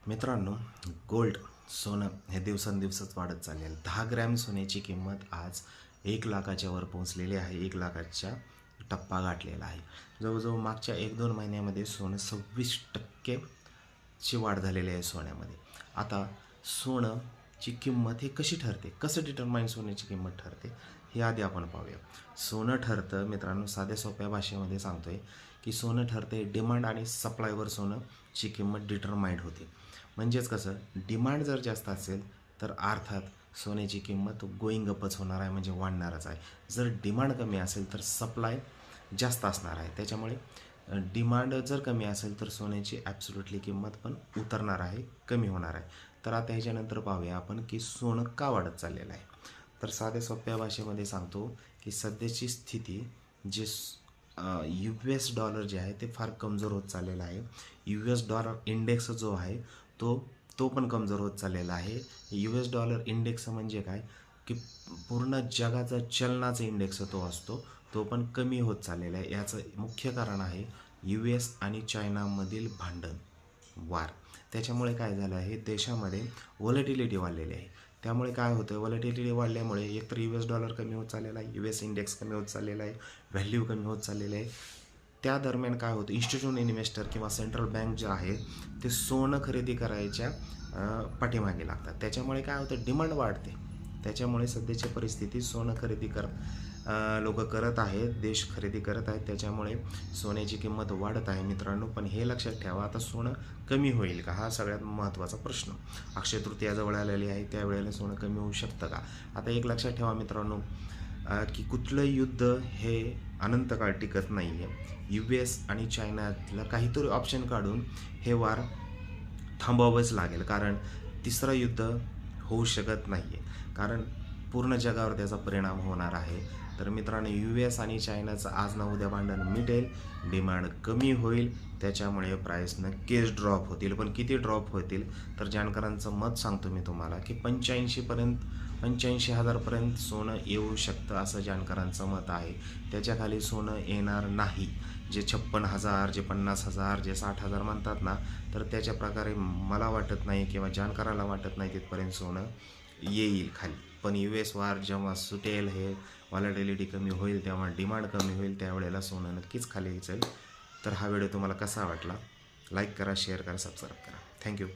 मित्रांनो, गोल्ड सोनं हे दिवसेंदिवस वाढत चालले आहे. 10 ग्रॅम सोन्याची किंमत आज 1,00,000च्या वर पोहोचलेली आहे. 1,00,000चा टप्पा गाठलेला आहे. जवळजवळ मागच्या 1-2 महिन्यामध्ये सोनं 26% ची वाढ झालेली आहे सोन्यामध्ये. आता सोनंची किंमत ही कशी ठरते, कसं डिटरमाइन सोन्याची किंमत ठरते हे आधी आपण पाहूया. सोनं ठरतं मित्रांनो, साध्या सोप्या भाषेमध्ये सांगतोय की सोनं ठरते डिमांड आणि सप्लायवर सोनंची किंमत डिटरमाइंड होते. म्हणजेच कसं, डिमांड जर जास्त असेल तर अर्थात सोन्याची किंमत गोईंग अपच होणार आहे, म्हणजे वाढणारच आहे. जर डिमांड कमी असेल तर सप्लाय जास्त असणार आहे. त्याच्यामुळे डिमांड जर कमी असेल तर सोन्याची ॲब्सोल्युटली किंमत पण उतरणार आहे, कमी होणार आहे. तर आता ह्याच्यानंतर पाहूया आपण की सोनं का वाढत चाललेलं आहे. तर साध्या सोप्या भाषेमध्ये सांगतो की सध्याची स्थिती जे US डॉलर जे आहे ते फार कमजोर होत चाललेलं आहे. US डॉलर इंडेक्स जो आहे तो पण कमजोर होत चाललेला आहे. US डॉलर इंडेक्स म्हणजे काय की पूर्ण जगाचा चलनाचा इंडेक्स तो असतो, तो पण कमी होत चाललेला आहे. याचं मुख्य कारण आहे US आणि चायनामधील भांडण, वार. त्याच्यामुळे काय झालं आहे, देशामध्ये व्हॉलॅटिलिटी वाढलेली आहे. त्यामुळे काय होतं, व्हॉलॅटिलिटी वाढल्यामुळे एकतर US डॉलर कमी होत चाललेला आहे, US इंडेक्स कमी होत चाललेला आहे, व्हॅल्यू कमी होत चाललेलं आहे. त्या दरम्यान काय होतं, इन्स्टिट्यूशनल इन्व्हेस्टर किंवा सेंट्रल बँक जे आहे ते सोनं खरेदी करायच्या पाठीमागे लागतात. त्याच्यामुळे काय होतं, डिमांड वाढते. त्याच्यामुळे सध्याची परिस्थिती सोनं खरेदी लोक करत आहेत, देश खरेदी करत आहेत. त्याच्यामुळे सोन्याची किंमत वाढत आहे मित्रांनो. पण हे लक्षात ठेवा, आता सोनं कमी होईल का, हा सगळ्यात महत्त्वाचा प्रश्न. अक्षय तृतीया जवळ आलेली आहे, त्यावेळेला सोनं कमी होऊ शकतं का. आता एक लक्षात ठेवा मित्रांनो की कुठलं युद्ध हे अनंतकाळ टिकत नाही आहे. US आणि चायनातलं काहीतरी ऑप्शन काढून हे वार थांबवावंच लागेल, कारण तिसरं युद्ध होऊ शकत नाही आहे, कारण पूर्ण जगावर त्याचा परिणाम होणार आहे. तर मित्रांनो, US आणि चायनाचं आज ना उद्या भांडण मिटेल, डिमांड कमी होईल, त्याच्यामुळे प्राईस नक्कीच ड्रॉप होतील. पण किती ड्रॉप होतील, तर जाणकारांचं मत सांगतो मी तुम्हाला की 85,000पर्यंत सोनं येऊ शकतं, असं जाणकारांचं मत आहे. त्याच्याखाली सोनं येणार नाही. जे 56,000, जे 50,000, जे 60,000 म्हणतात ना, तर त्याच्या प्रकारे मला वाटत नाही किंवा जाणकाराला वाटत नाही तिथपर्यंत सोनं येईल खाली. पण US वार जेव्हा सुटेल, हे व्हॉलॅटिलिटी कमी होईल, तेव्हा डिमांड कमी होईल, त्यावेळेला सोनं नक्कीच खाली येईल. तर हा व्हिडिओ तुम्हाला कसा वाटला, लाईक करा, शेअर करा, सबस्क्राईब करा. थँक्यू.